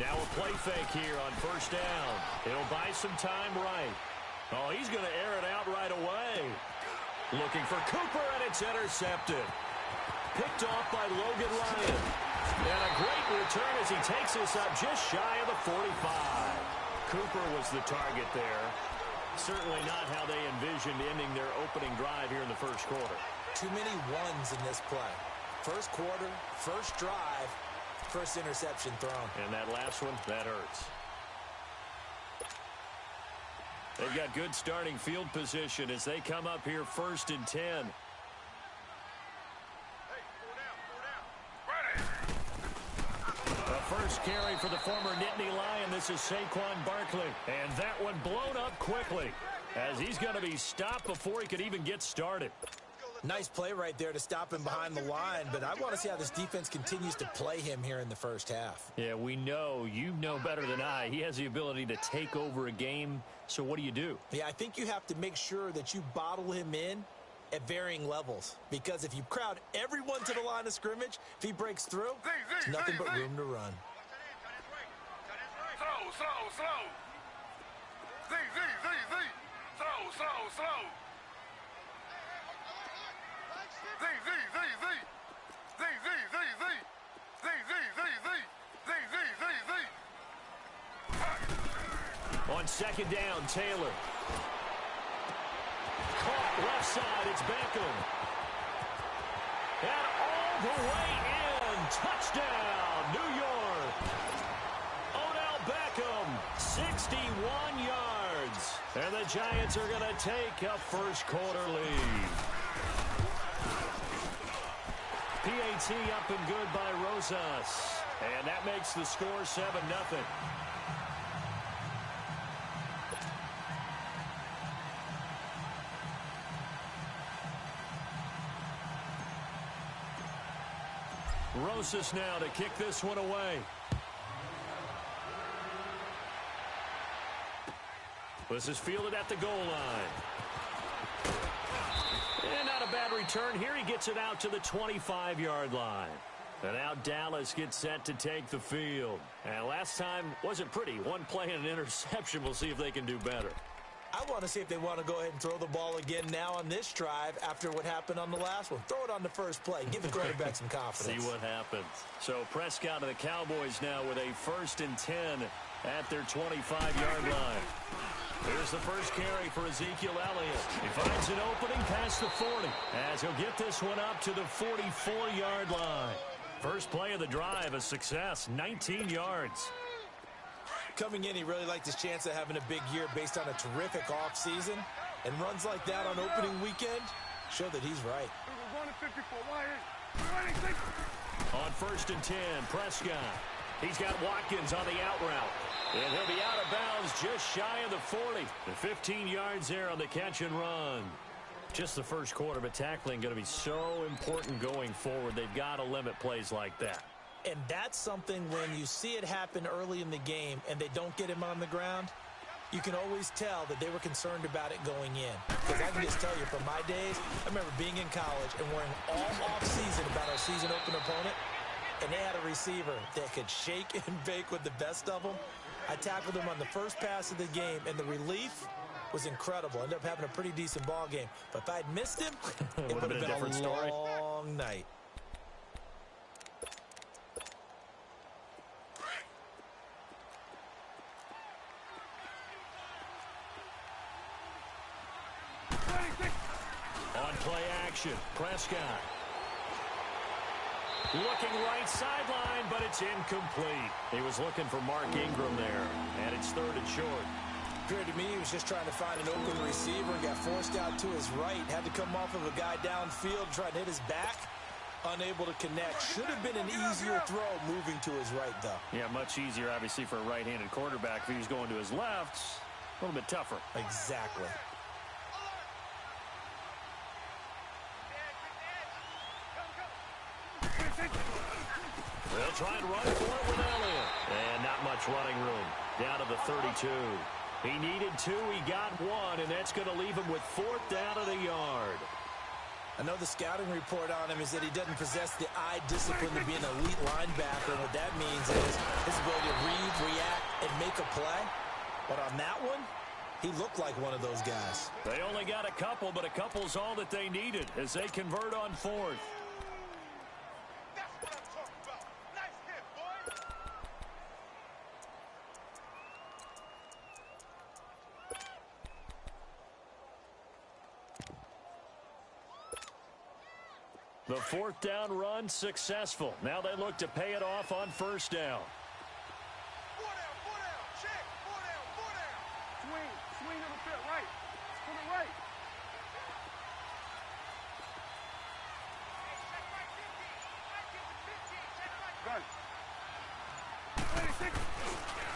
Now a play fake here on first down. It'll buy some time right. Oh, he's going to air it out right away. Looking for Cooper, and it's intercepted. Picked off by Logan Ryan. And a great return as he takes this up just shy of the 45. Cooper was the target there. Certainly not how they envisioned ending their opening drive here in the first quarter. Too many ones in this play. First quarter, first drive, first interception thrown. And that last one, that hurts. They've got good starting field position as they come up here 1st and 10. The first carry for the former Nittany Lion. This is Saquon Barkley. And that one blown up quickly as he's going to be stopped before he could even get started. Nice play right there to stop him behind the line, but I want to see how this defense continues to play him here in the first half. Yeah, we know. You know better than I. He has the ability to take over a game, so what do? Yeah, I think you have to make sure that you bottle him in at varying levels, because if you crowd everyone to the line of scrimmage, if he breaks through, it's nothing but room to run. Slow. Slow. On second down, Taylor. Caught left side, it's Beckham. And all the way in. Touchdown, New York. Odell Beckham, 61 yards. And the Giants are going to take a first quarter lead. PAT up and good by Rosas. And that makes the score 7-0. Rosas now to kick this one away. This is fielded at the goal line. And not a bad return. Here he gets it out to the 25-yard line. And now Dallas gets set to take the field. And last time wasn't pretty. One play and an interception. We'll see if they can do better. I want to see if they want to go ahead and throw the ball again now on this drive after what happened on the last one. Throw it on the first play. Give the quarterback some confidence. See what happens. So Prescott and the Cowboys now with a 1st and 10 at their 25-yard line. Here's the first carry for Ezekiel Elliott. He finds an opening past the 40 as he'll get this one up to the 44-yard line. First play of the drive, a success, 19 yards. Coming in, he really liked his chance of having a big year based on a terrific offseason. And runs like that on opening weekend show that he's right. On 1st and 10, Prescott. He's got Watkins on the out route. And he'll be out of bounds just shy of the 40. The 15 yards there on the catch and run. Just the first quarter, but tackling going to be so important going forward. They've got to limit plays like that. And that's something when you see it happen early in the game and they don't get him on the ground, you can always tell that they were concerned about it going in. Because I can just tell you from my days, I remember being in college and worrying all off-season about our season open opponent, and they had a receiver that could shake and bake with the best of them. I tackled him on the first pass of the game, and the relief was incredible. Ended up having a pretty decent ball game. But if I'd missed him, it would have been a different long night. On play action, Prescott. Looking right sideline, but it's incomplete. He was looking for Mark Ingram there, and it's 3rd and short. Appeared to me he was just trying to find an open receiver, got forced out to his right, had to come off of a guy downfield, trying to hit his back, unable to connect. Should have been an easier throw moving to his right, though. Yeah, much easier, obviously, for a right-handed quarterback. If he was going to his left, a little bit tougher. Exactly. They'll try and run for it with Elliott. And not much running room. Down to the 32. He needed 2. He got 1, and that's going to leave him with 4th down at a yard. I know the scouting report on him is that he doesn't possess the eye discipline to be an elite linebacker. And what that means is his ability to read, make a play, but on that one, he looked like one of those guys. They only got a couple, but a couple's all that they needed as they convert on fourth. That's what I'm talking about. Nice hit, boy. The fourth down run successful. Now they look to pay it off on first down. 4 down, check. 4 down. Swing to the field, right. To the right. Gun. 26.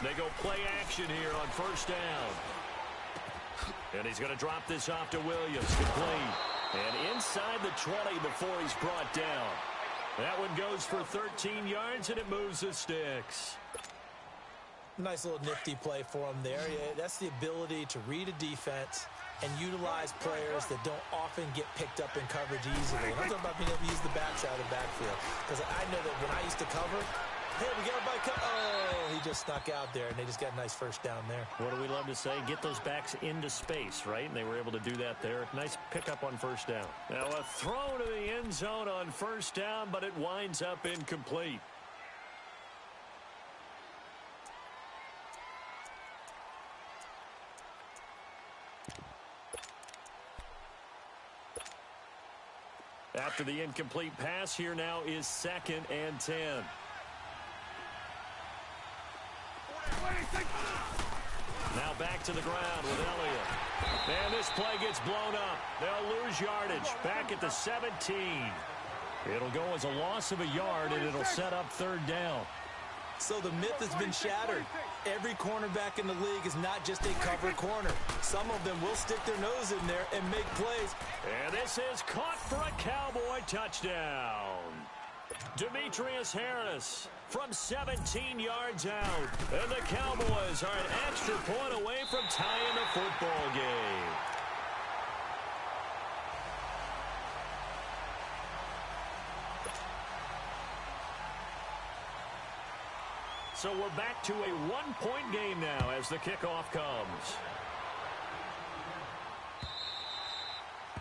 They go play action here on first down. And he's going to drop this off to Williams, complete. And inside the 20 before he's brought down. That one goes for 13 yards, and it moves the sticks. Nice little nifty play for him there. Yeah, that's the ability to read a defense and utilize players that don't often get picked up in coverage easily. And I'm talking about being able to use the backside of the backfield. Because I know that when I used to cover, hey, we got by oh, he just snuck out there, and they just got a nice first down there. What do we love to say? Get those backs into space, right? And they were able to do that there. Nice pickup on first down. Now a throw to the end zone on first down, but it winds up incomplete. After the incomplete pass, here now is 2nd and 10. Now back to the ground with Elliott. And this play gets blown up. They'll lose yardage back at the 17. It'll go as a loss of a yard, and it'll set up 3rd down. So the myth has been shattered. Every cornerback in the league is not just a cover corner. Some of them will stick their nose in there and make plays. And this is caught for a Cowboy touchdown. Demetrius Harris from 17 yards out. And the Cowboys are an extra point away from tying the football game. So we're back to a one-point game now as the kickoff comes.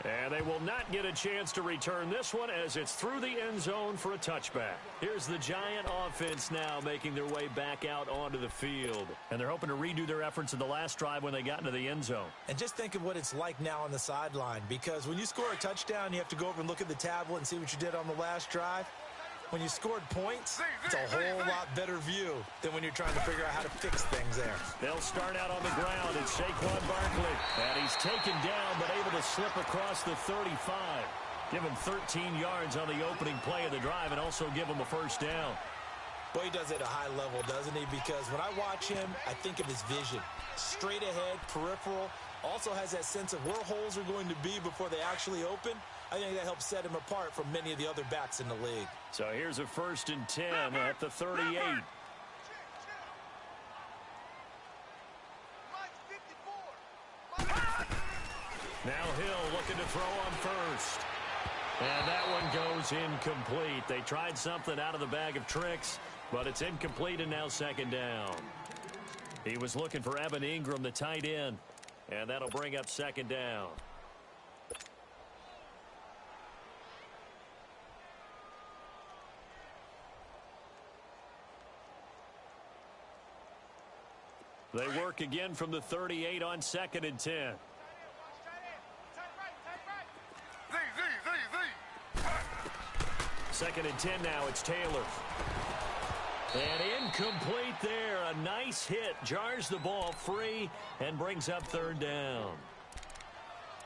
And they will not get a chance to return this one as it's through the end zone for a touchback. Here's the Giant offense now making their way back out onto the field. And they're hoping to redo their efforts in the last drive when they got into the end zone. And just think of what it's like now on the sideline, because when you score a touchdown, you have to go over and look at the tablet and see what you did on the last drive. When you scored points, it's a whole lot better view than when you're trying to figure out how to fix things there. They'll start out on the ground. It's Saquon Barkley. And he's taken down but able to slip across the 35. Give him 13 yards on the opening play of the drive and also give him a first down. Well, he does it at a high level, doesn't he? Because when I watch him, I think of his vision. Straight ahead, peripheral. Also has that sense of where holes are going to be before they actually open. I think that helps set him apart from many of the other backs in the league. So here's a 1st and 10 at the 38. Now Hill looking to throw on first. And that one goes incomplete. They tried something out of the bag of tricks, but it's incomplete and now 2nd down. He was looking for Evan Ingram, the tight end, and that'll bring up 2nd down. They work again from the 38 on 2nd and 10. 2nd and 10 now. It's Taylor. And incomplete there. A nice hit. Jars the ball free and brings up 3rd down.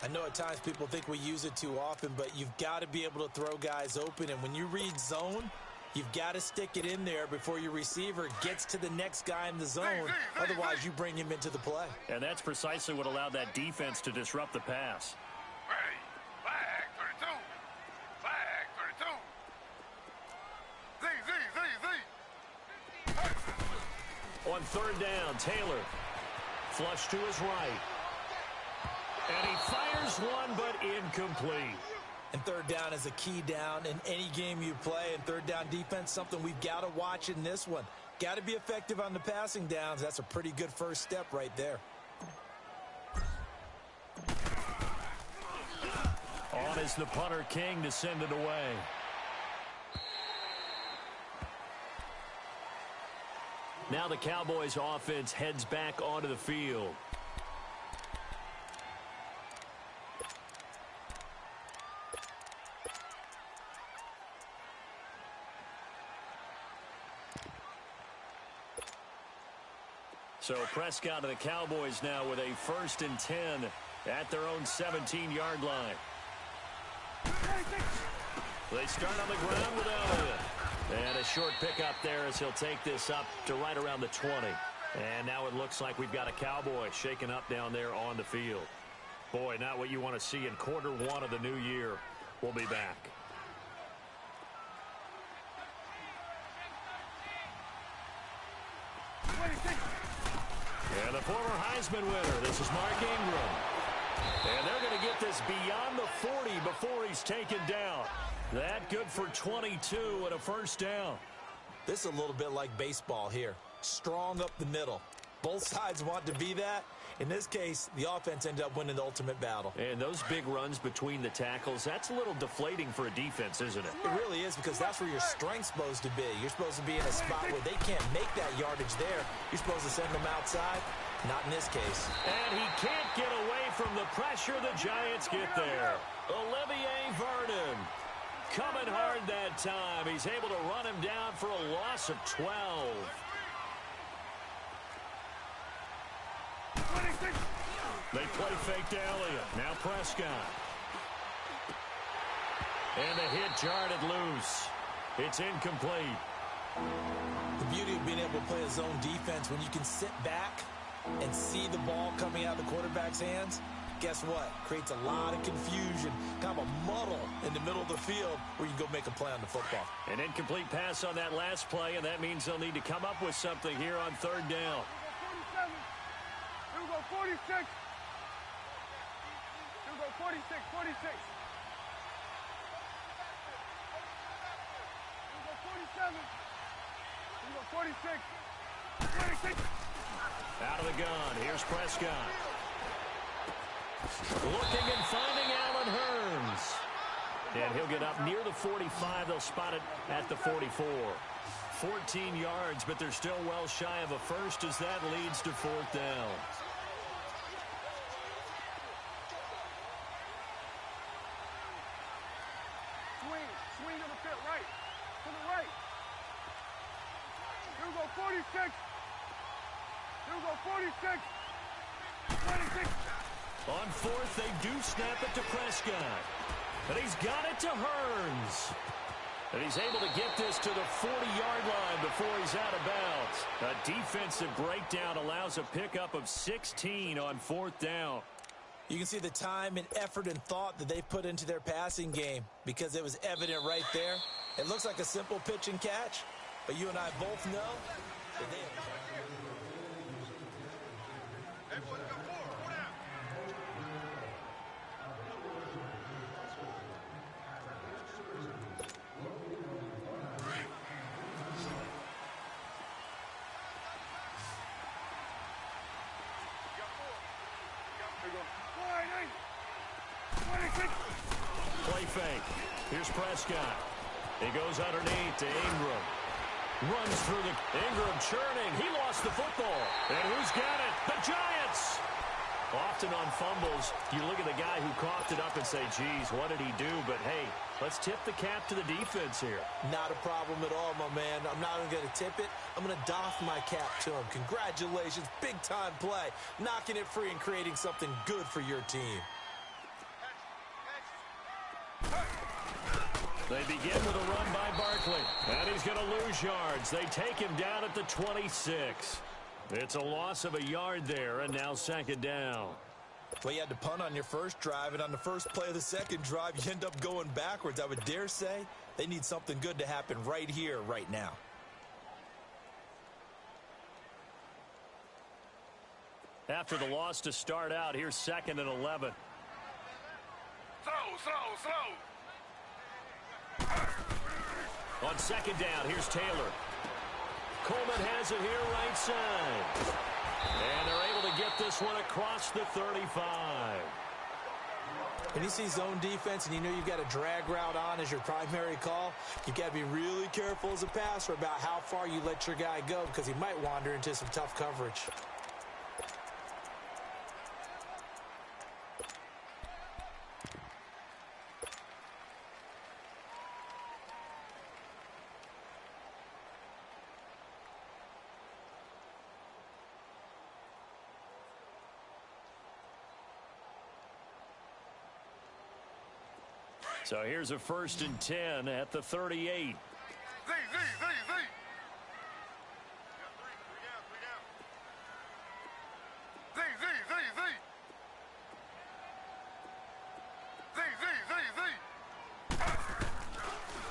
I know at times people think we use it too often, but you've got to be able to throw guys open. And when you read zone, you've got to stick it in there before your receiver gets to the next guy in the zone. Otherwise, you bring him into the play. And that's precisely what allowed that defense to disrupt the pass. Ready. Flag 32. Flag 32. On 3rd down, Taylor. Flush to his right. And he fires one, but incomplete. And 3rd down is a key down in any game you play. And 3rd down defense, something we've got to watch in this one. Got to be effective on the passing downs. That's a pretty good first step right there. On is the punter King to send it away. Now the Cowboys offense heads back onto the field. So Prescott of the Cowboys now with a 1st and 10 at their own 17-yard line. They start on the ground with Elliott. And a short pickup there as he'll take this up to right around the 20. And now it looks like we've got a Cowboy shaken up down there on the field. Boy, not what you want to see in quarter 1 of the new year. We'll be back. And the former Heisman winner, this is Mark Ingram. And they're going to get this beyond the 40 before he's taken down. That good for 22 and a 1st down. This is a little bit like baseball here. Strong up the middle. Both sides want to be that. In this case, the offense ended up winning the ultimate battle. And those big runs between the tackles, that's a little deflating for a defense, isn't it? It really is, because that's where your strength's supposed to be. You're supposed to be in a spot where they can't make that yardage there. You're supposed to send them outside. Not in this case. And he can't get away from the pressure the Giants get there. Olivier Vernon coming hard that time. He's able to run him down for a loss of 12. They play fake to Elliott. Now Prescott. And the hit jarred it loose. It's incomplete. The beauty of being able to play a zone defense when you can sit back and see the ball coming out of the quarterback's hands, guess what? Creates a lot of confusion, kind of a muddle in the middle of the field where you can go make a play on the football. An incomplete pass on that last play, and that means they'll need to come up with something here on 3rd down. Here we go, 46. Here we go, 46, 46. Here we go, 47. Here we go, 46. 46. Out of the gun, here's Prescott. Looking and finding Allen Hurns. And he'll get up near the 45. They'll spot it at the 44. 14 yards, but they're still well shy of a first as that leads to 4th down. Swing to the pit, right. To the right. Here we go, 46. Here we go, 46. 26. On 4th, they do snap it to Prescott. And he's got it to Hurns. And he's able to get this to the 40-yard line before he's out of bounds. A defensive breakdown allows a pickup of 16 on 4th down. You can see the time and effort and thought that they put into their passing game because it was evident right there. It looks like a simple pitch and catch, but you and I both know that they have... Play fake. Here's Prescott. He goes underneath to Ingram. Runs through the... Ingram churning. He lost the football. And who's got it? The Giants! Often on fumbles, you look at the guy who coughed it up and say, geez, what did he do? But, hey, let's tip the cap to the defense here. Not a problem at all, my man. I'm not even going to tip it. I'm going to doff my cap to him. Congratulations. Big-time play. Knocking it free and creating something good for your team. They begin with a run by Barkley. And he's going to lose yards. They take him down at the 26. It's a loss of a yard there, and now 2nd down. Well, you had to punt on your first drive, and on the first play of the second drive, you end up going backwards. I would dare say they need something good to happen right here, right now. After the loss to start out, here's 2nd and 11. Slow. On 2nd down, here's Taylor. Coleman has it here right side. And they're able to get this one across the 35. When you see zone defense and you know you've got a drag route on as your primary call, you've got to be really careful as a passer about how far you let your guy go because he might wander into some tough coverage. So here's a 1st and 10 at the 38.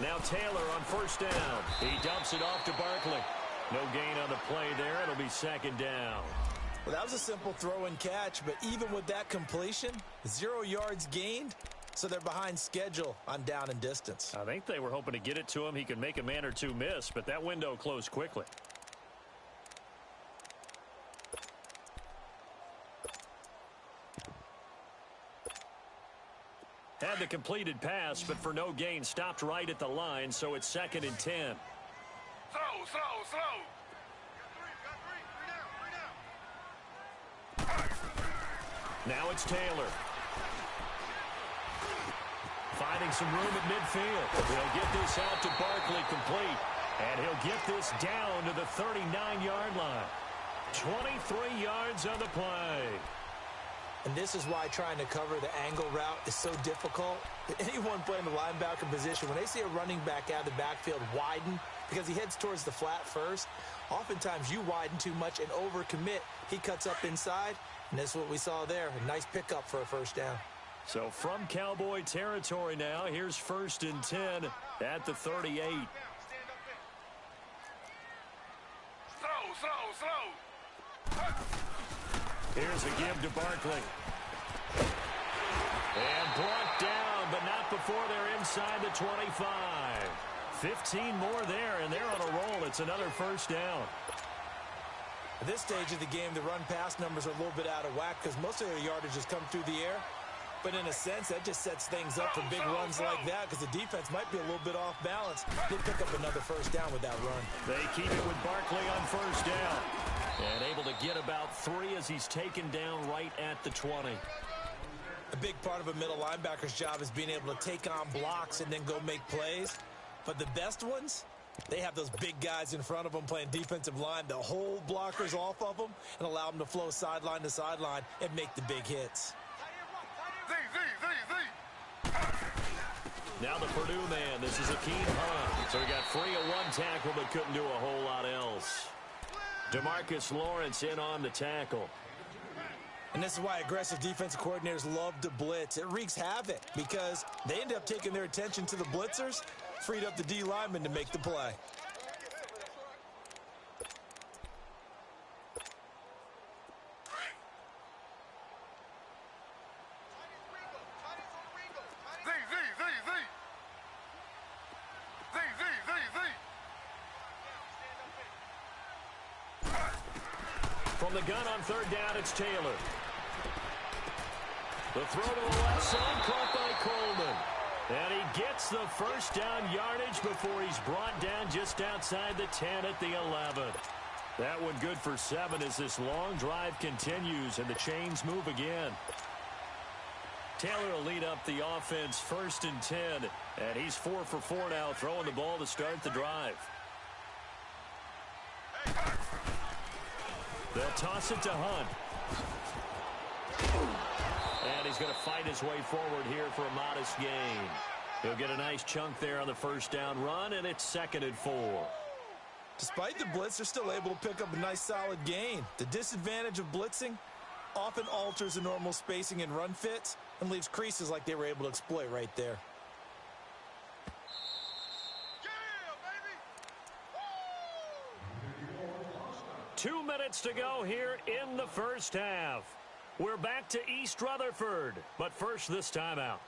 Now Taylor on 1st down. He dumps it off to Barkley. No gain on the play there. It'll be 2nd down. Well, that was a simple throw and catch, but even with that completion, 0 yards gained. So they're behind schedule on down and distance. I think they were hoping to get it to him. He could make a man or two miss, but that window closed quickly. Had the completed pass, but for no gain, stopped right at the line, so it's 2nd and 10. Slow. Now it's Taylor. Finding some room at midfield. He'll get this out to Barkley complete. And he'll get this down to the 39-yard line. 23 yards on the play. And this is why trying to cover the angle route is so difficult. Anyone playing the linebacker position, when they see a running back out of the backfield widen because he heads towards the flat first, oftentimes you widen too much and overcommit. He cuts up inside, and this is what we saw there. A nice pickup for a 1st down. So from Cowboy territory now, here's 1st and 10 at the 38. Slow. Here's a give to Barkley. And brought down, but not before they're inside the 25. 15 more there, and they're on a roll. It's another 1st down. At this stage of the game, the run-pass numbers are a little bit out of whack because most of their yardage has come through the air. But in a sense, that just sets things up for big runs like that because the defense might be a little bit off balance. They pick up another 1st down with that run. They keep it with Barkley on 1st down. And able to get about 3 as he's taken down right at the 20. A big part of a middle linebacker's job is being able to take on blocks and then go make plays. But the best ones, they have those big guys in front of them playing defensive line. They'll hold blockers off of them and allow them to flow sideline to sideline and make the big hits. Now the Purdue man. This is Akeem Hunt. So he got free of 1 tackle but couldn't do a whole lot else. DeMarcus Lawrence in on the tackle. And this is why aggressive defensive coordinators love to blitz. It wreaks havoc because they end up taking their attention to the blitzers, freed up the D lineman to make the play. From the gun on 3rd down, it's Taylor. The throw to the left side, caught by Coleman. And he gets the 1st down yardage before he's brought down just outside the 10 at the 11. That one good for 7 as this long drive continues and the chains move again. Taylor will lead up the offense 1st and 10. And he's 4 for 4 now, throwing the ball to start the drive. They'll toss it to Hunt. And he's going to fight his way forward here for a modest gain. He'll get a nice chunk there on the 1st down run, and it's 2nd and 4. Despite the blitz, they're still able to pick up a nice solid gain. The disadvantage of blitzing often alters the normal spacing and run fits and leaves creases like they were able to exploit right there. 2 minutes to go here in the 1st half. We're back to East Rutherford, but first this timeout.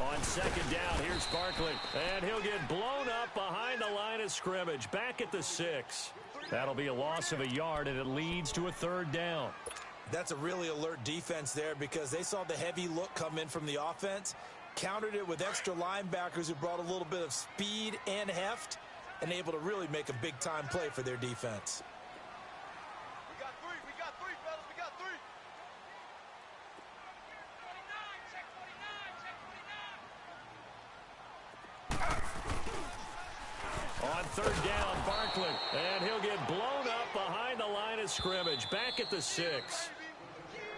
On second down, here's Barkley. And he'll get blown up behind the line of scrimmage. Back at the 6. That'll be a loss of a yard, and it leads to a third down. That's a really alert defense there because they saw the heavy look come in from the offense, countered it with extra linebackers who brought a little bit of speed and heft, and able to really make a big-time play for their defense. We got three, fellas, we got three. On third down, Barkley. And he'll get blown up behind the line of scrimmage. Back at the 6.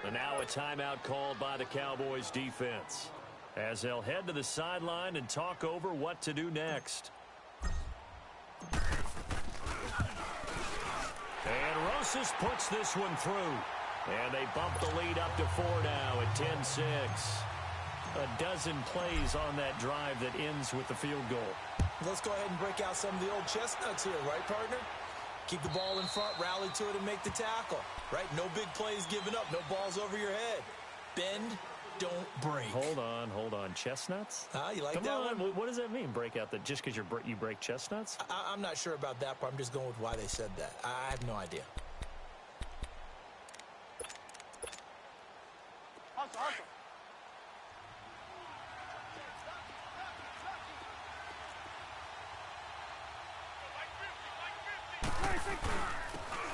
And now a timeout called by the Cowboys defense, as they'll head to the sideline and talk over what to do next. And Rosas puts this one through. And they bump the lead up to 4 now at 10-6. A dozen plays on that drive that ends with the field goal. Let's go ahead and break out some of the old chestnuts here, right, partner? Keep the ball in front, rally to it, and make the tackle, right? No big plays given up, no balls over your head. Bend, don't break. Hold on. Chestnuts? You like Come that on. one? What does that mean, break out? That just because you break chestnuts? I'm not sure about that, but I'm just going with why they said that. I have no idea. Hustle.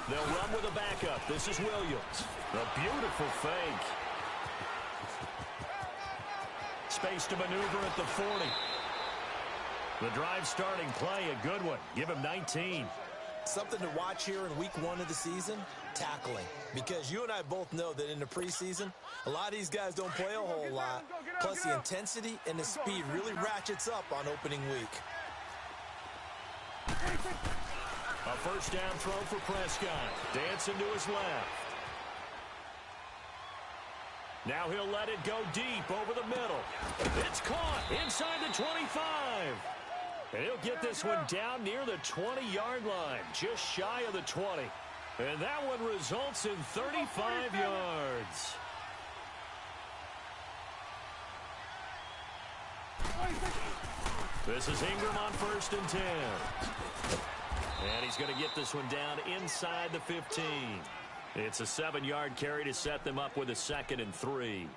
They'll run with a backup. This is Williams. A beautiful fake. Space to maneuver at the 40. The drive starting play, a good one. Give him 19. Something to watch here in week 1 of the season, tackling. Because you and I both know that in the preseason, a lot of these guys don't play a whole lot. Plus the intensity and the speed really ratchets up on opening week. A first down throw for Prescott. Dancing to his left. Now he'll let it go deep over the middle. It's caught inside the 25. And he'll get this one down near the 20-yard line, just shy of the 20. And that one results in 35 yards. This is Ingram on 1st and 10. And he's going to get this one down inside the 15. It's a 7-yard carry to set them up with a 2nd and 3.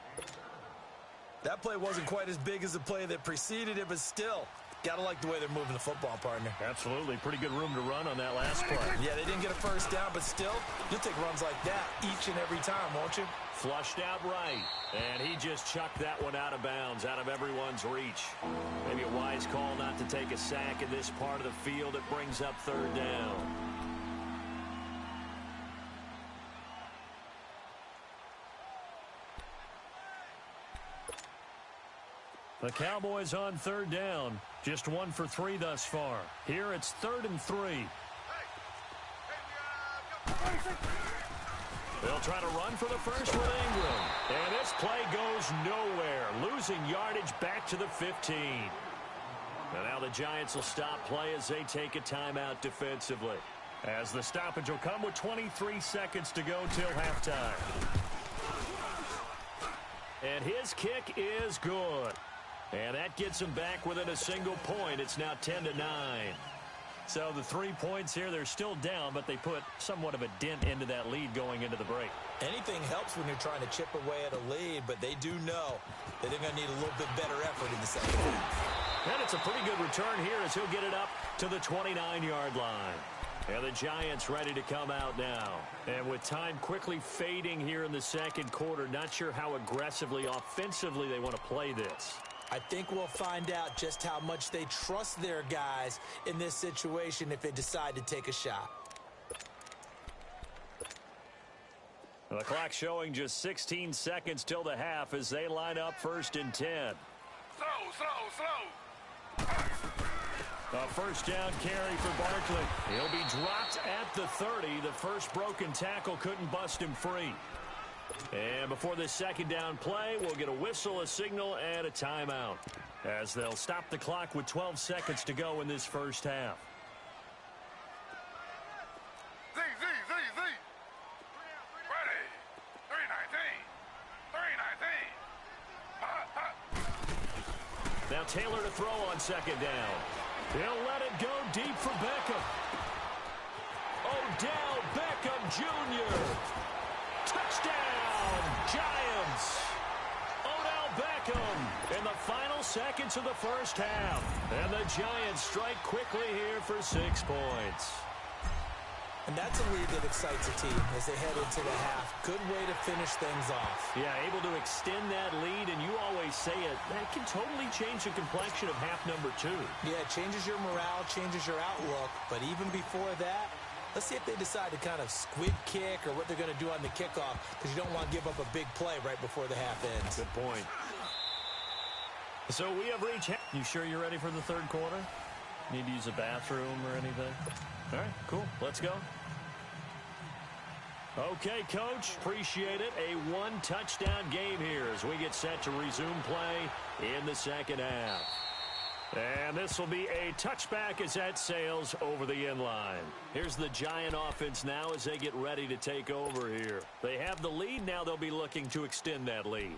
That play wasn't quite as big as the play that preceded it, but still, gotta like the way they're moving the football, partner. Absolutely. Pretty good room to run on that last play. Yeah, they didn't get a first down, but still, you'll take runs like that each and every time, won't you? Flushed out right. And he just chucked that one out of bounds, out of everyone's reach. Maybe a wise call not to take a sack in this part of the field. It brings up 3rd down. The Cowboys on 3rd down. Just 1 for 3 thus far. Here it's 3rd and 3. They'll try to run for the first with Ingram. And this play goes nowhere. Losing yardage back to the 15. And now the Giants will stop play as they take a timeout defensively. As the stoppage will come with 23 seconds to go till halftime. And his kick is good. And that gets them back within a single point. It's now 10-9. So the 3 points here, they're still down, but they put somewhat of a dent into that lead going into the break. Anything helps when you're trying to chip away at a lead, but they do know that they're going to need a little bit better effort in the second half. And it's a pretty good return here as he'll get it up to the 29-yard line. And the Giants ready to come out now. And with time quickly fading here in the second quarter, not sure how aggressively, offensively they want to play this. I think we'll find out just how much they trust their guys in this situation if they decide to take a shot. The clock showing just 16 seconds till the half as they line up 1st and 10. A first down carry for Barkley. He'll be dropped at the 30. The first broken tackle couldn't bust him free. And before this second down play, we'll get a whistle, a signal, and a timeout as they'll stop the clock with 12 seconds to go in this first half. Z. Ready. 319. Taylor to throw on second down. He'll let it go deep for Beckham. Odell Beckham Jr. Touchdown, Giants. Odell Beckham in the final seconds of the first half. And the Giants strike quickly here for 6 points. And that's a lead that excites a team as they head into the half. Good way to finish things off. Yeah, able to extend that lead, and you always say it, that can totally change the complexion of half number 2. Yeah, it changes your morale, changes your outlook. But even before that, let's see if they decide to kind of squib kick or what they're going to do on the kickoff, because you don't want to give up a big play right before the half ends. Good point. So we have reached... You sure you're ready for the third quarter? Need to use a bathroom or anything? All right, cool. Let's go. Okay, Coach. Appreciate it. A one-touchdown game here as we get set to resume play in the second half. And this will be a touchback as that sails over the end line. Here's the Giant offense now as they get ready to take over here. They have the lead. Now they'll be looking to extend that lead.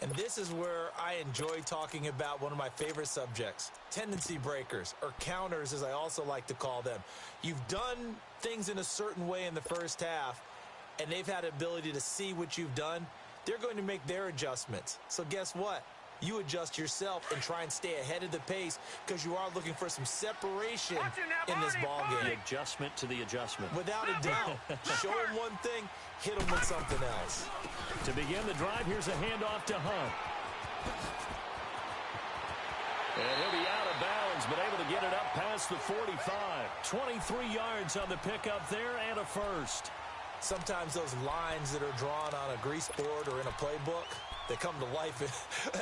And this is where I enjoy talking about one of my favorite subjects, tendency breakers, or counters as I also like to call them. You've done things in a certain way in the first half, and they've had the ability to see what you've done. They're going to make their adjustments. So guess what? You adjust yourself and try and stay ahead of the pace because you are looking for some separation in this ball game. The adjustment to the adjustment. Without a doubt. Show them one thing, hit them with something else. To begin the drive, here's a handoff to Hunt. And he'll be out of bounds, but able to get it up past the 45. 23 yards on the pickup there and a first. Sometimes those lines that are drawn on a grease board or in a playbook, they come to life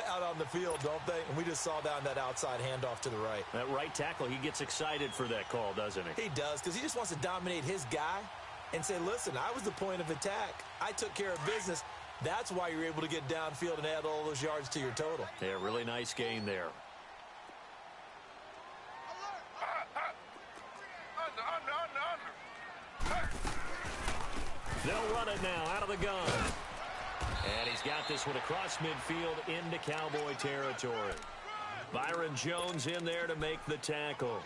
out on the field, don't they? And we just saw down that outside handoff to the right. That right tackle, he gets excited for that call, doesn't he? He does, because he just wants to dominate his guy and say, listen, I was the point of attack. I took care of business. That's why you're able to get downfield and add all those yards to your total. Yeah, really nice gain there. They'll run it now out of the gun. And he's got this one across midfield into Cowboy territory. Byron Jones in there to make the tackle.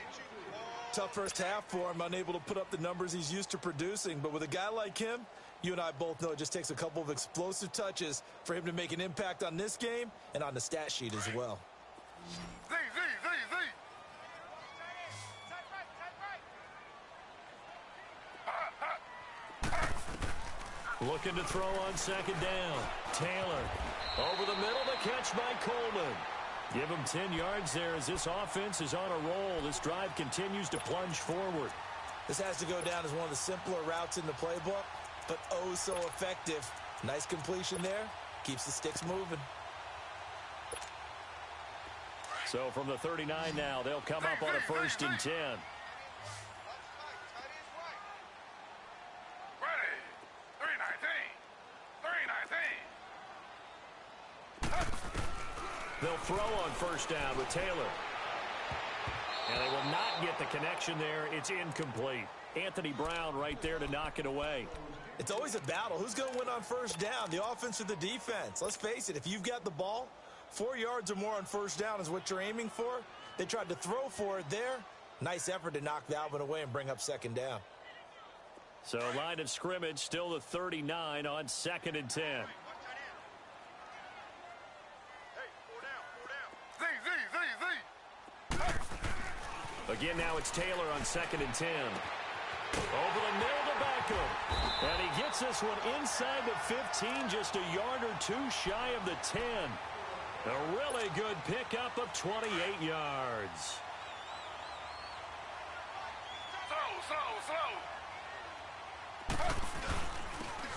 Tough first half for him, unable to put up the numbers he's used to producing. But with a guy like him, you and I both know it just takes a couple of explosive touches for him to make an impact on this game and on the stat sheet as well. Looking to throw on second down. Taylor over the middle, the catch by Coleman. Give him 10 yards there as this offense is on a roll. This drive continues to plunge forward. This has to go down as one of the simpler routes in the playbook, but oh so effective. Nice completion there. Keeps the sticks moving. So from the 39 now, they'll come up on a 1st and 10. They'll throw on 1st down with Taylor. And they will not get the connection there. It's incomplete. Anthony Brown right there to knock it away. It's always a battle. Who's going to win on 1st down, the offense or the defense? Let's face it, if you've got the ball, 4 yards or more on 1st down is what you're aiming for. They tried to throw for it there. Nice effort to knock that one away and bring up 2nd down. So line of scrimmage still the 39 on 2nd and 10. Again, now it's Taylor on 2nd and 10. Over the middle to Beckham. And he gets this one inside the 15, just a yard or two shy of the 10. A really good pickup of 28 yards.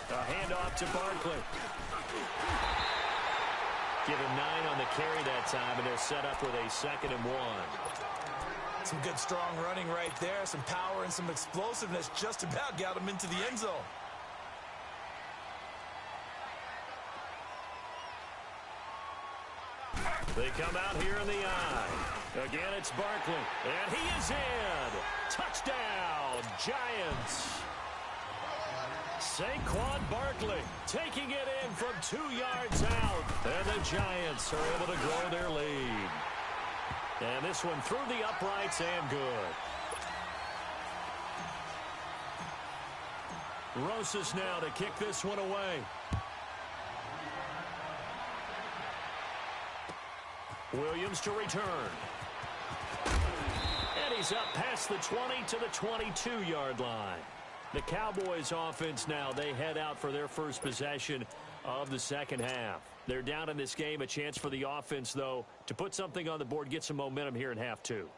A handoff to Barkley. Give him 9 on the carry that time, and they're set up with a 2nd and 1. Some good strong running right there. Some power and some explosiveness just about got him into the end zone. They come out here in the eye. Again, it's Barkley. And he is in. Touchdown, Giants. Saquon Barkley taking it in from 2 yards out. And the Giants are able to grow their lead. And this one through the uprights and good. Rosas now to kick this one away. Williams to return. And he's up past the 20 to the 22-yard line. The Cowboys offense now, they head out for their first possession of the second half. They're down in this game. A chance for the offense, though, to put something on the board, get some momentum here in half two.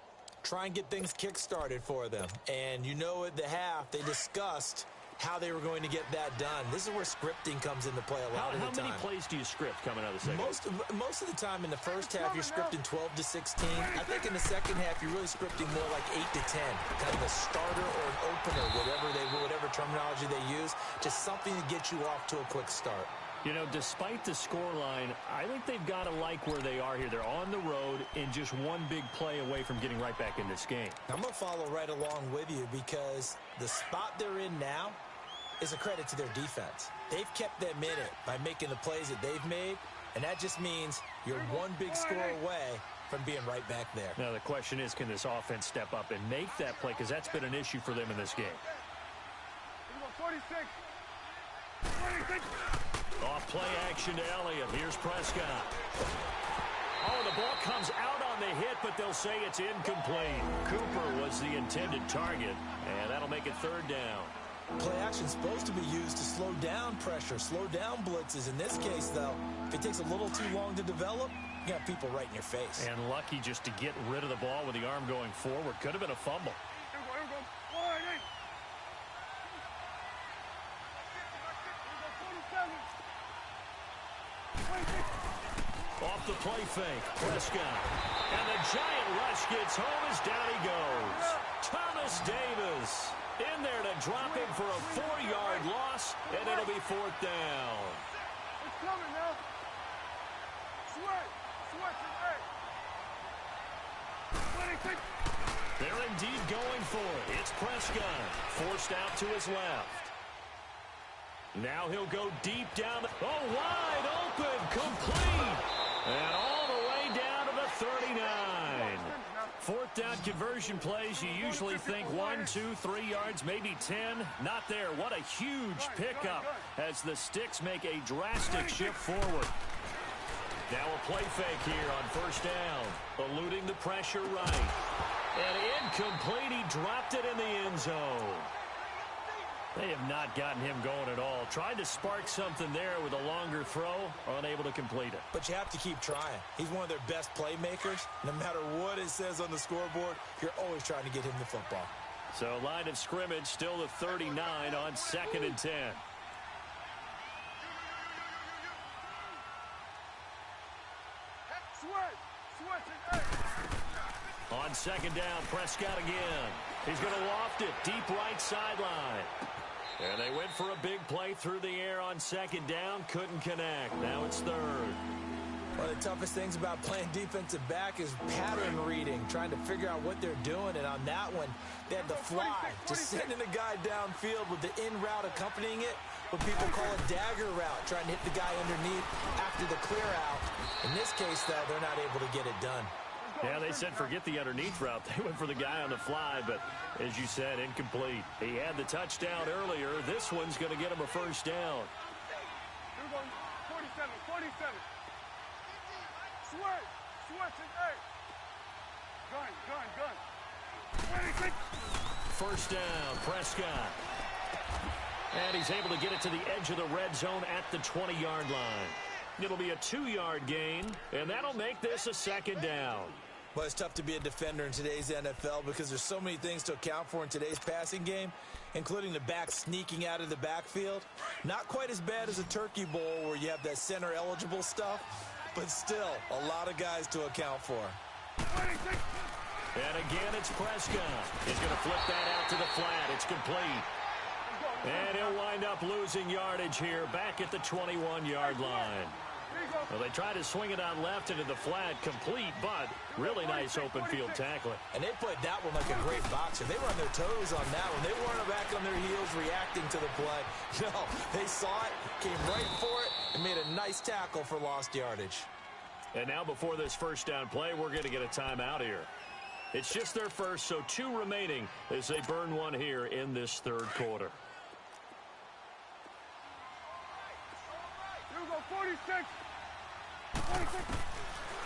Try and get things kick-started for them. And you know at the half, they discussed how they were going to get that done. This is where scripting comes into play a lot of the time. How many plays do you script coming out of the second half? Most of the time in the first half, you're scripting 12 to 16. I think in the second half, you're really scripting more like 8 to 10. Kind of a starter or an opener, whatever terminology they use. Just something to get you off to a quick start. You know, despite the scoreline, I think they've got to like where they are here. They're on the road and just one big play away from getting right back in this game. I'm going to follow right along with you because the spot they're in now is a credit to their defense. They've kept them in it by making the plays that they've made, and that just means you're one big score away from being right back there. Now, the question is, can this offense step up and make that play? Because that's been an issue for them in this game. 46. Off play action to Elliott. Here's Prescott. Oh, the ball comes out on the hit, but they'll say it's incomplete. Cooper was the intended target, and that'll make it third down. Play action is supposed to be used to slow down pressure, slow down blitzes. In this case, though, if it takes a little too long to develop, you got people right in your face. And lucky just to get rid of the ball with the arm going forward. Could have been a fumble. Here we go. 47. Off the play fake, Prescott. And the giant rush gets home as down he goes. Thomas Davis in there to drop him for a 4-yard loss, and it'll be fourth down. It's coming now. Switch it, They're indeed going for it. It's Prescott, forced out to his left. Now he'll go deep down. Oh, wide open, complete. And all the way down to the 39. Fourth down conversion plays, you usually think 1, 2, 3 yards, maybe 10. Not there. What a huge pickup as the Sticks make a drastic shift forward. Now a play fake here on first down. Eluding the pressure right. And incomplete. He dropped it in the end zone. They have not gotten him going at all. Tried to spark something there with a longer throw, unable to complete it. But you have to keep trying. He's one of their best playmakers. No matter what it says on the scoreboard, you're always trying to get him the football. So line of scrimmage still the 39 on 2nd and 10. On second down, Prescott again. He's going to loft it deep right sideline. And they went for a big play through the air on second down. Couldn't connect. Now it's third. One of the toughest things about playing defensive back is pattern reading, trying to figure out what they're doing. And on that one, they had the fly, just sending a guy downfield with the in route accompanying it, what people call a dagger route, trying to hit the guy underneath after the clear out. In this case, though, they're not able to get it done. Yeah, they said forget the underneath route. They went for the guy on the fly, but as you said, incomplete. He had the touchdown earlier. This one's going to get him a first down. Here we go. 47. Switch and gun. First down, Prescott. And he's able to get it to the edge of the red zone at the 20-yard line. It'll be a 2-yard gain, and that'll make this a second down. Well, it's tough to be a defender in today's NFL because there's so many things to account for in today's passing game, including the back sneaking out of the backfield. Not quite as bad as a turkey bowl where you have that center-eligible stuff, but still a lot of guys to account for. And again, it's Prescott. He's going to flip that out to the flat. It's complete. And he'll wind up losing yardage here back at the 21-yard line. Well, they try to swing it on left into the flat, complete, but really nice open field tackling. And they played that one like a great boxer. They were on their toes on that one. They weren't back on their heels reacting to the play. No, they saw it, came right for it, and made a nice tackle for lost yardage. And now before this first down play, we're going to get a timeout here. It's just their first, so 2 remaining as they burn one here in this third quarter. Here we go, 46. 46.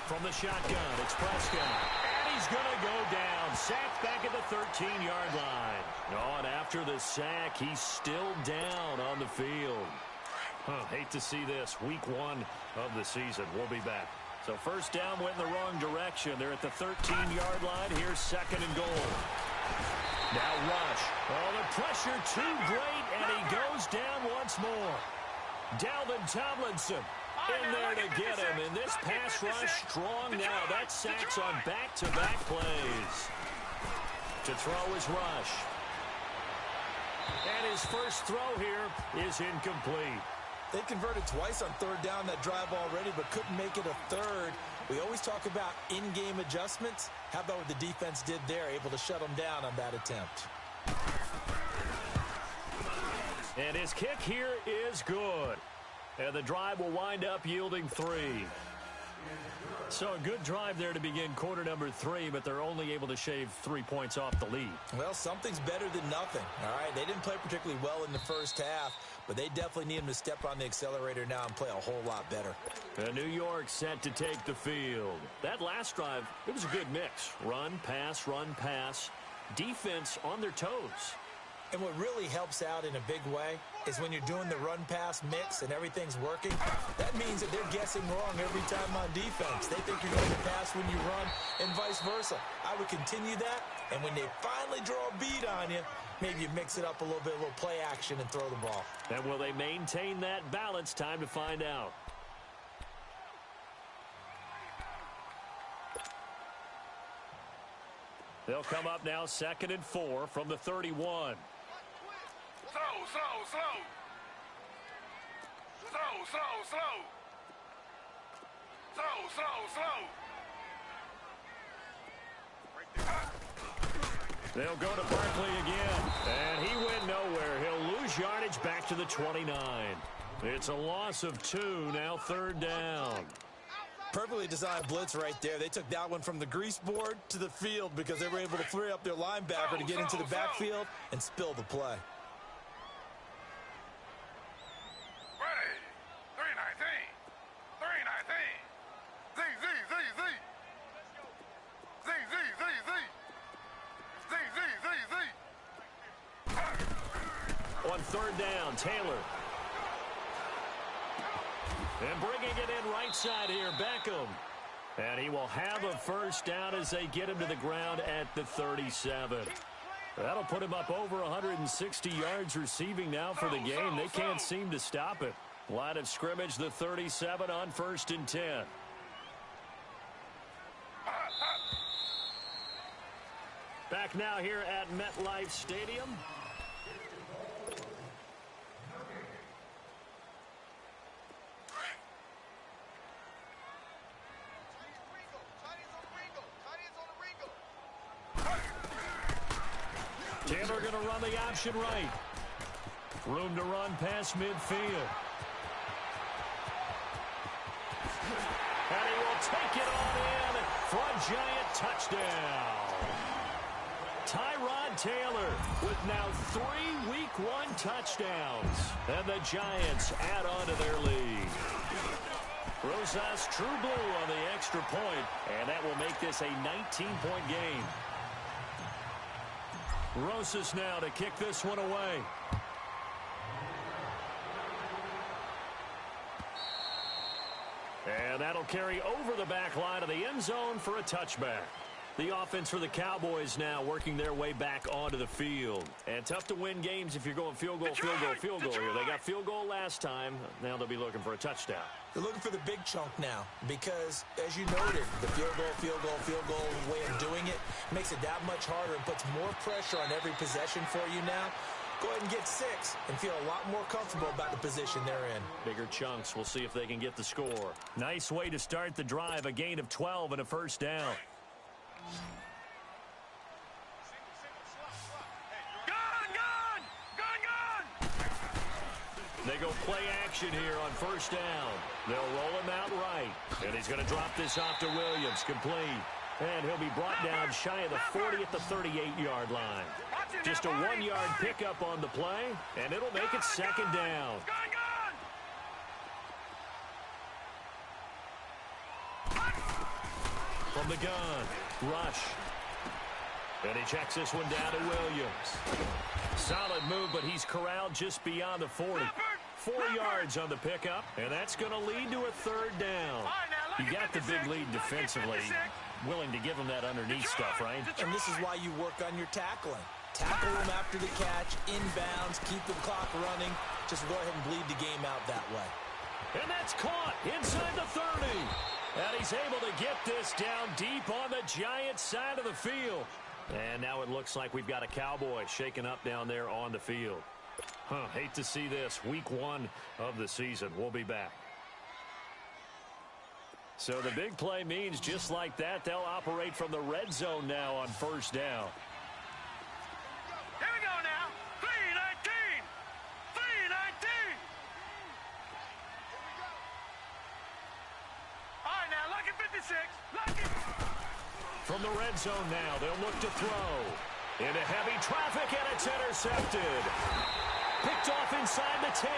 From the shotgun, it's Prescott. And he's going to go down. Sacked back at the 13-yard line. Oh, and after the sack, he's still down on the field. Hate to see this. Week 1 of the season. We'll be back. So first down went in the wrong direction. They're at the 13-yard line. Here's 2nd and goal. Now rush. Oh, the pressure too great, and he goes down once more. Dalvin Tomlinson in there to get him. And this pass rush strong now. That sacks on back-to-back plays. To throw is Rush. And his first throw here is incomplete. They converted twice on 3rd down that drive already, but couldn't make it a 3rd. We always talk about in-game adjustments. How about what the defense did there, able to shut them down on that attempt. And his kick here is good. And the drive will wind up yielding 3. So a good drive there to begin quarter number 3, but they're only able to shave 3 points off the lead. Well, something's better than nothing. All right, they didn't play particularly well in the first half, but they definitely need him to step on the accelerator now and play a whole lot better. New York set to take the field. That last drive, it was a good mix. Run, pass, defense on their toes. And what really helps out in a big way is when you're doing the run-pass mix and everything's working, that means that they're guessing wrong every time on defense. They think you're going to pass when you run and vice versa. I would continue that, and when they finally draw a beat on you, maybe you mix it up a little bit, a little play action and throw the ball. And will they maintain that balance? Time to find out. They'll come up now 2nd and 4 from the 31. They'll go to Barkley again, and he went nowhere. He'll lose yardage back to the 29. It's a loss of 2, now 3rd down. Perfectly designed blitz right there. They took that one from the grease board to the field because they were able to free up their linebacker to get into the backfield and spill the play. Ready. 319. 319. Z. On 3rd down, Taylor. And bringing it in right side here, Beckham. And he will have a first down as they get him to the ground at the 37. That'll put him up over 160 yards receiving now for the game. They can't seem to stop it. Line of scrimmage, the 37 on 1st and 10. Back now here at MetLife Stadium. Taylor going to run the option right. Room to run past midfield. And he will take it on in for a giant touchdown. Tyrod Taylor with now 3 Week 1 touchdowns. And the Giants add on to their lead. Rosas true blue on the extra point, and that will make this a 19-point game. Rosas now to kick this one away. And that'll carry over the back line of the end zone for a touchback. The offense for the Cowboys now working their way back onto the field. And tough to win games if you're going field goal here. They got field goal last time. Now they'll be looking for a touchdown. They're looking for the big chunk now because, as you noted, the field goal way of doing it makes it that much harder and puts more pressure on every possession for you now. Go ahead and get 6 and feel a lot more comfortable about the position they're in. Bigger chunks. We'll see if they can get the score. Nice way to start the drive. A gain of 12 and a first down. They go play action here on first down. They'll roll him out right. And he's going to drop this off to Williams. Complete. And he'll be brought down shy of the 40 at the 38-yard line. Just a 1-yard pickup on the play, and it'll make it second down. From the gun, rush. And he checks this one down to Williams. Solid move, but he's corralled just beyond the 40. 4 yards on the pickup, and that's going to lead to a third down. You got the big lead defensively. Willing to give him that underneath stuff, right? And this is why you work on your tackling. Tackle him after the catch, inbounds, keep the clock running. Just go ahead and bleed the game out that way. And that's caught inside the 30. And he's able to get this down deep on the Giants side of the field. And now it looks like we've got a Cowboy shaking up down there on the field. Hate to see this. Week 1 of the season. We'll be back. So the big play means just like that, they'll operate from the red zone now on first down. Here we go now. 3-19. 3-19. All right, now, lucky 56. Lucky. From the red zone now, they'll look to throw. Into heavy traffic, and it's intercepted. Picked off inside the 10.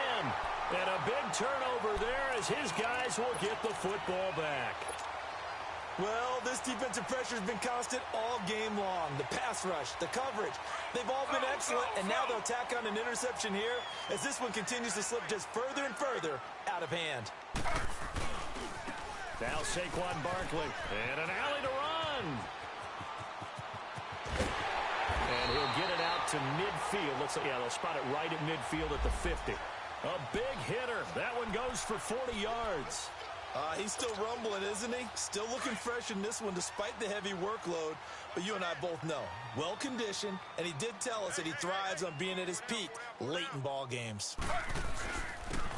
And a big turnover there as his guys will get the football back. Well, this defensive pressure has been constant all game long. The pass rush, the coverage, they've all been excellent, and now they'll tack on an interception here as this one continues to slip just further and further out of hand. Now Saquon Barkley, and an alley to run. And he'll get it out to midfield. Looks like, yeah, they'll spot it right at midfield at the 50. A big hitter. That one goes for 40 yards. He's still rumbling, isn't he? Still looking fresh in this one despite the heavy workload. But you and I both know, well-conditioned, and he did tell us that he thrives on being at his peak late in ball games.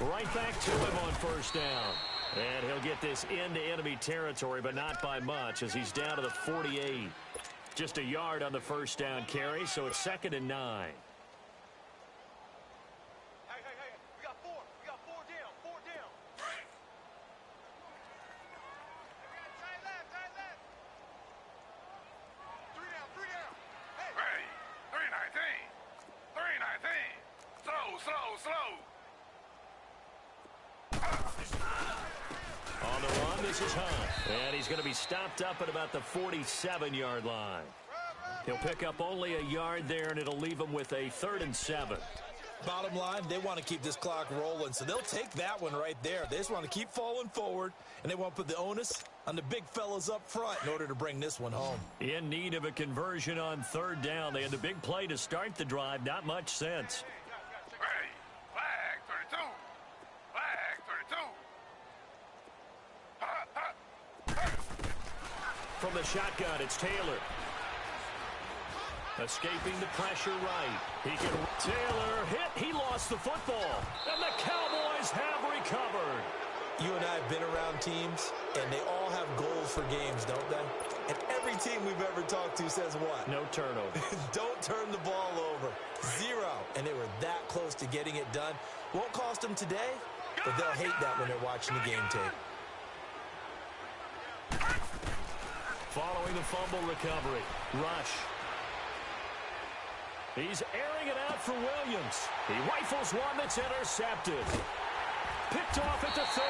Right back to him on first down. And he'll get this into enemy territory, but not by much as he's down to the 48. Just a yard on the first down carry, so it's 2nd and 9. On the run, this is Hunt. And he's going to be stopped up at about the 47-yard line. He'll pick up only a yard there, and it'll leave him with a 3rd and 7. Bottom line, they want to keep this clock rolling, so they'll take that one right there. They just want to keep falling forward, and they want to put the onus on the big fellas up front in order to bring this one home. In need of a conversion on 3rd down. They had the big play to start the drive. Not much sense. From the shotgun, it's Taylor. Escaping the pressure right. Taylor hit. He lost the football. And the Cowboys have recovered. You and I have been around teams, and they all have goals for games, don't they? And every team we've ever talked to says what? No turnover. Don't turn the ball over. 0. And they were that close to getting it done. Won't cost them today, but they'll hate that when they're watching the game tape. Following the fumble recovery. Rush. He's airing it out for Williams. He rifles one that's intercepted. Picked off at the 30.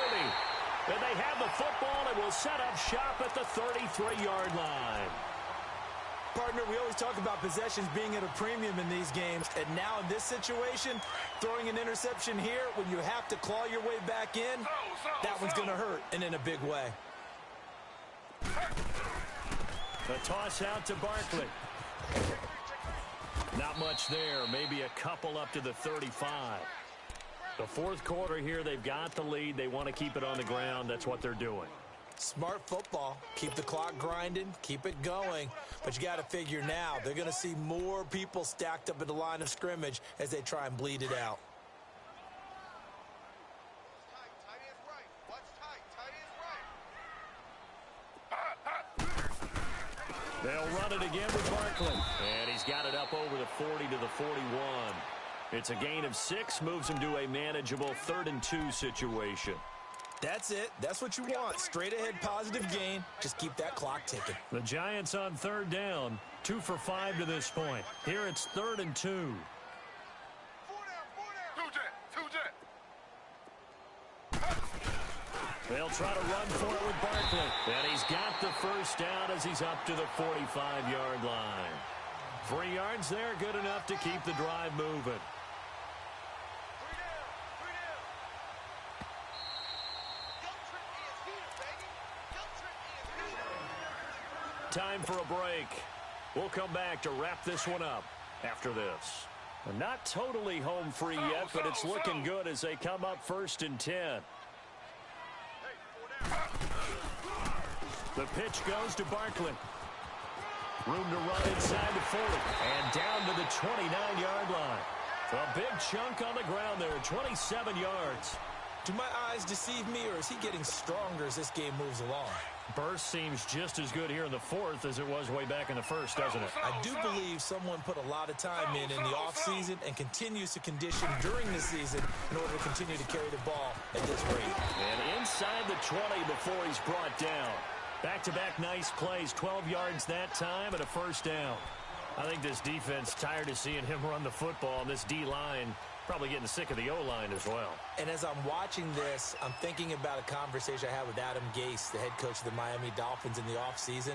And they have the football and will set up shop at the 33-yard line. Partner, we always talk about possessions being at a premium in these games. And now in this situation, throwing an interception here when you have to claw your way back in, that one's going to hurt, and in a big way. The toss out to Barkley. Not much there. Maybe a couple up to the 35. The 4th quarter here, they've got the lead. They want to keep it on the ground. That's what they're doing. Smart football. Keep the clock grinding. Keep it going. But you got to figure now, they're going to see more people stacked up at the line of scrimmage as they try and bleed it out. They'll run it again with Barkley. And he's got it up over the 40 to the 41. It's a gain of 6, moves them to a manageable 3rd and 2 situation. That's it. That's what you want. Straight ahead positive gain. Just keep that clock ticking. The Giants on 3rd down. 2 for 5 to this point. Here it's 3rd and 2. 4 down, 4 down. 2 jet. They'll try to run for it with Barkley. And he's got the first down as he's up to the 45-yard line. 3 yards there, good enough to keep the drive moving. Time for a break. We'll come back to wrap this one up after this. Not totally home free yet, but it's looking good as they come up 1st and 10. The pitch goes to Barkley. Room to run inside the 40 and down to the 29-yard line. A big chunk on the ground there, 27 yards. Do my eyes deceive me, or is he getting stronger as this game moves along? Burst seems just as good here in the 4th as it was way back in the 1st, doesn't it? I do believe someone put a lot of time in the offseason and continues to condition during the season in order to continue to carry the ball at this rate. And inside the 20 before he's brought down. Back-to-back nice plays, 12 yards that time and a first down. I think this defense tired of seeing him run the football, and this D-line probably getting sick of the O-line as well. And as I'm watching this, I'm thinking about a conversation I had with Adam Gase, the head coach of the Miami Dolphins in the offseason.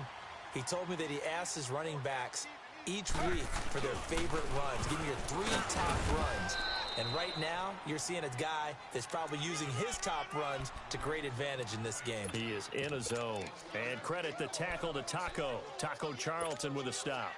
He told me that he asked his running backs each week for their favorite runs. Give me your 3 top runs. And right now, you're seeing a guy that's probably using his top runs to great advantage in this game. He is in a zone. And credit the tackle to Taco. Taco Charlton with a stop.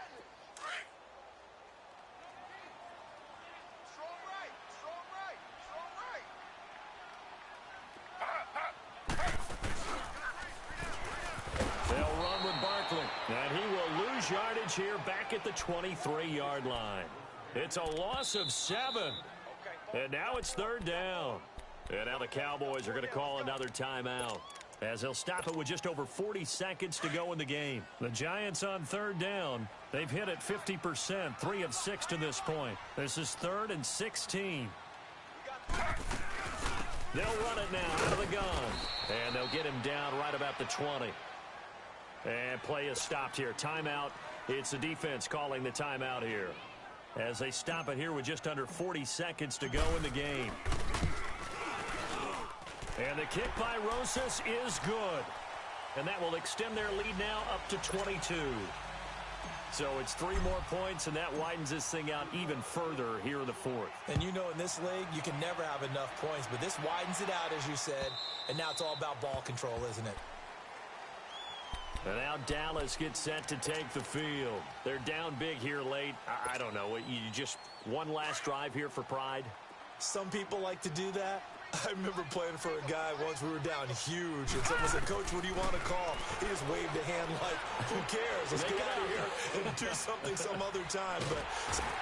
They'll run with Barkley. And he will lose yardage here back at the 23-yard line. It's a loss of 7. And now it's 3rd down. And now the Cowboys are going to call another timeout, as they'll stop it with just over 40 seconds to go in the game. The Giants on 3rd down. They've hit it 50%, 3 of 6 to this point. This is 3rd and 16. They'll run it now out of the gun. And they'll get him down right about the 20. And play is stopped here. Timeout. It's the defense calling the timeout here, as they stop it here with just under 40 seconds to go in the game. And the kick by Rosas is good. And that will extend their lead now up to 22. So it's 3 more points, and that widens this thing out even further here in the 4th. And you know, in this league, you can never have enough points, but this widens it out, as you said, and now it's all about ball control, isn't it? And now Dallas gets set to take the field. They're down big here late. I don't know. You just one last drive here for pride? Some people like to do that. I remember playing for a guy once. We were down huge, and someone said, "Coach, what do you want to call?" He just waved a hand like, "Who cares? Let's get out of here and do something some other time."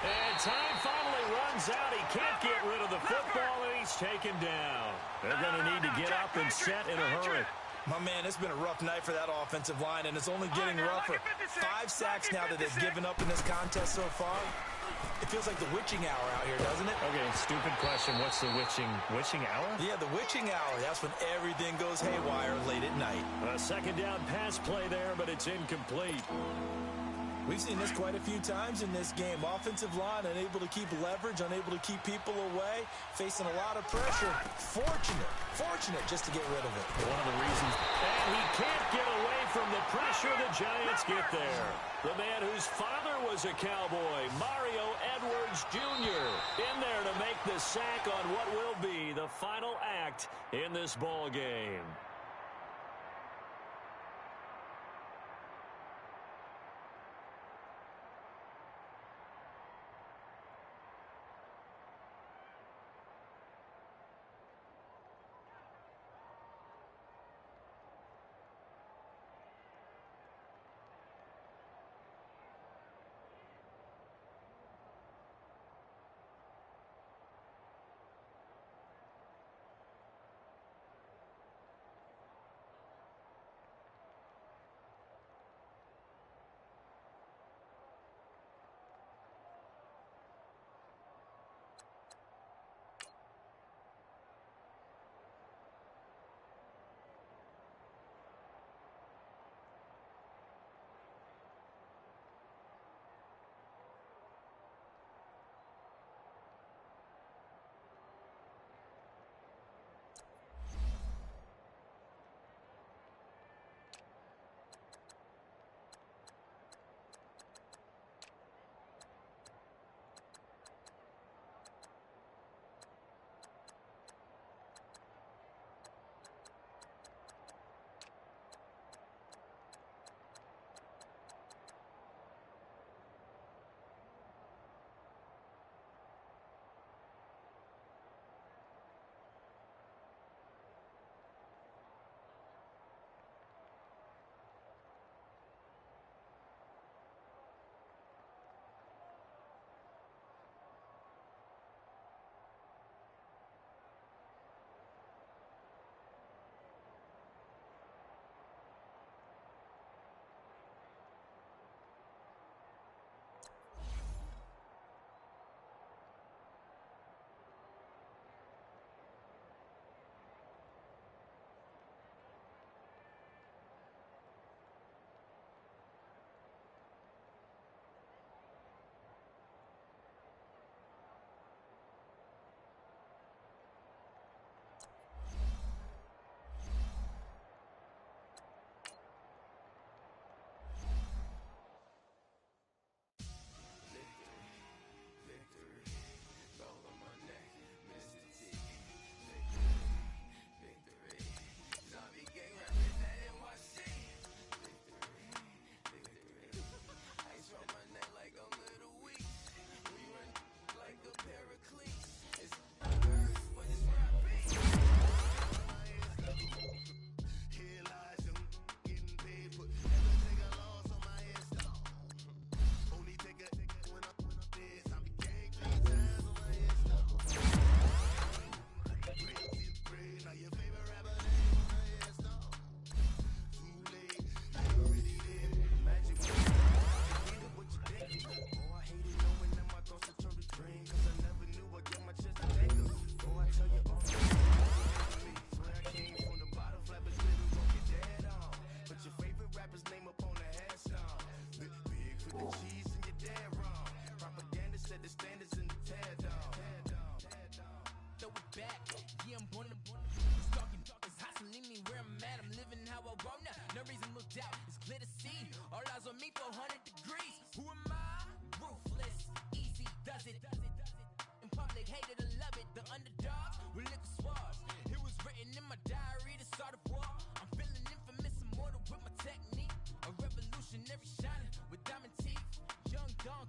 And time finally runs out. He can't get rid of the football, and he's taken down. They're going to need to get up and set in a hurry. My man, it's been a rough night for that offensive line, and it's only getting rougher. 5 sacks now that they've given up in this contest so far. It feels like the witching hour out here, doesn't it? Okay, stupid question. What's the witching hour? Yeah, the witching hour. That's when everything goes haywire late at night. A 2nd down pass play there, but it's incomplete. We've seen this quite a few times in this game. Offensive line unable to keep leverage, unable to keep people away, facing a lot of pressure. Fortunate just to get rid of it. One of the reasons. And he can't get away from the pressure. The Giants get there. The man whose father was a Cowboy, Mario Edwards Jr., in there to make the sack on what will be the final act in this ball game.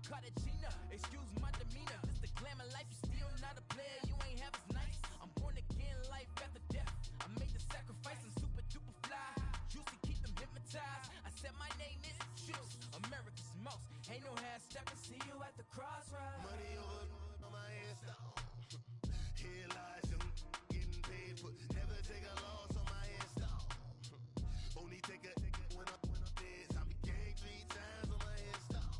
Cartagena. Excuse my demeanor. This the glamour life. You still not a player. You ain't half as nice. I'm born again, life after death. I made the sacrifice and super duper fly. Juicy, keep them hypnotized. I said my name is Juice. America's most. Ain't no half stepping. See you at the crossroads. Money over on my headstone. Here lies young, getting paid for. Never take a loss on my headstone. Only take a when I'm dead. I be gang 3 times on my headstone.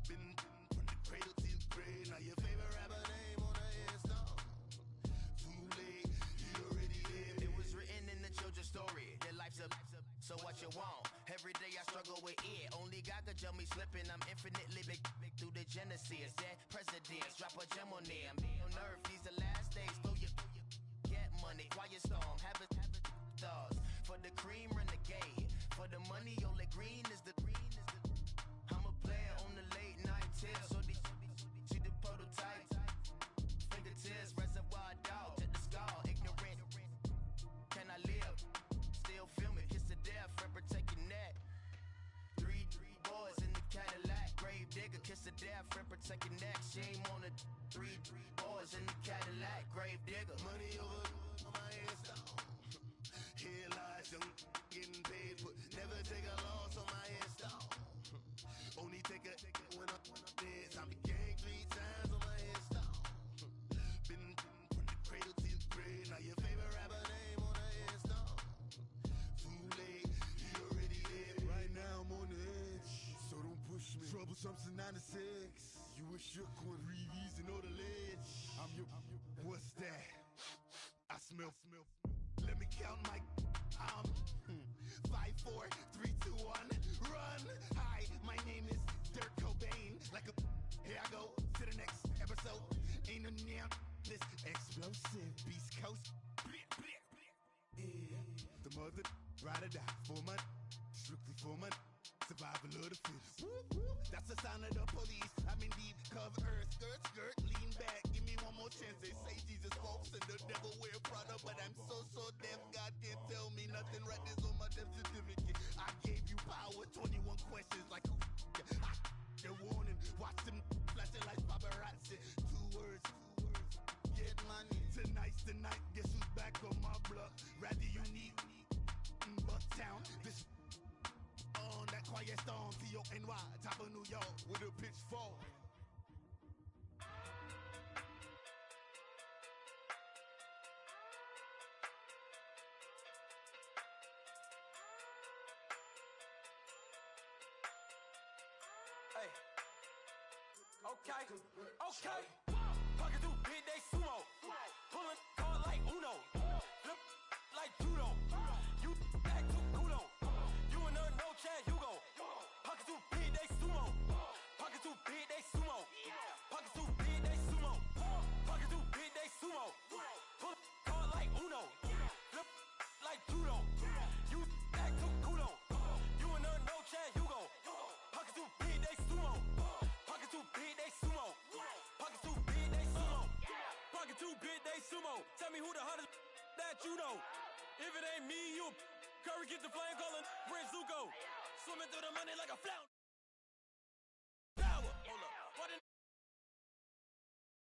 Been from the cradle to the grave. Now your favorite rapper name on the headstone. Too late, you already dead. It was written in the children's story. Their life's a so what you want. Every day I struggle with it. Only God could jump me slipping. I'm infinitely big through the genesis. Dead presidents, drop a gem on them. On earth, these the last days. Throw your get money. Quiet storm, have it stars. For the cream, renegade. For the money, only green is the I'm a player on the late night tips. So these see the prototype. Fingertips, reservoir dog, check the skull. Ignorant. Can I live? Still film it, kiss to death, friend protect your neck. 3 boys in the Cadillac, grave digger, kiss to death, friend protect your neck. Shame on the 3 boys in the Cadillac, grave digger. Money over on my headstone. Here lies young, getting paid for. Never take a loss on my headstone. Only take a when I'm dead. I be gang 3 times on my headstone. Been from the cradle to the grave. Now your favorite rapper name on the headstone. Too late, you already dead. Right now I'm on the edge, so don't push me. Troublesome to 9 to 6. You a shook one, Reeves and all the ledge. I'm your, what's that? I smell. Let me count my. 5, 4, 3, 2, 1, run. Hi, my name is Dirk Cobain. Like a. Here I go to the next episode. Ain't no damn this explosive Beast Coast. Yeah. The mother ride or die for my strictly for my survival of the fittest. That's the sign of the police. I'm in deep cover earth, skirt, lean back. Give me one more chance. They say Jesus folks and the devil wear Prada, but I'm so deaf. God can't tell me nothing. Right this on my death certificate. I gave you power. 21 questions like who? They're warning. Watch them flashing like paparazzi. 2 words. Get money. Tonight's the night. Guess who's back on my block? Rather unique. Bucktown. This on that quiet storm. T-O-N-Y. Top of New York with a pitchfork. Hey. Okay. Pocket through big, they sumo. Pulling card like Uno. Flip like judo. You back to kudo. You and her no Chad Hugo. Pocket too big, they sumo. Pocket too big, they sumo. Pocket too big, they sumo. Pocket too big, they sumo. Pull card like Uno. Flip like judo. You back to kudo. You and her no Chad Hugo. Pocket too big, they sumo. Pocket too big, they sumo. Pocket too big, they sumo. Pocket too big, they sumo. Tell me who the hottest that you know. If it ain't me, you Curry get the flame calling Prince Zuko. Swimming through the money like a flout.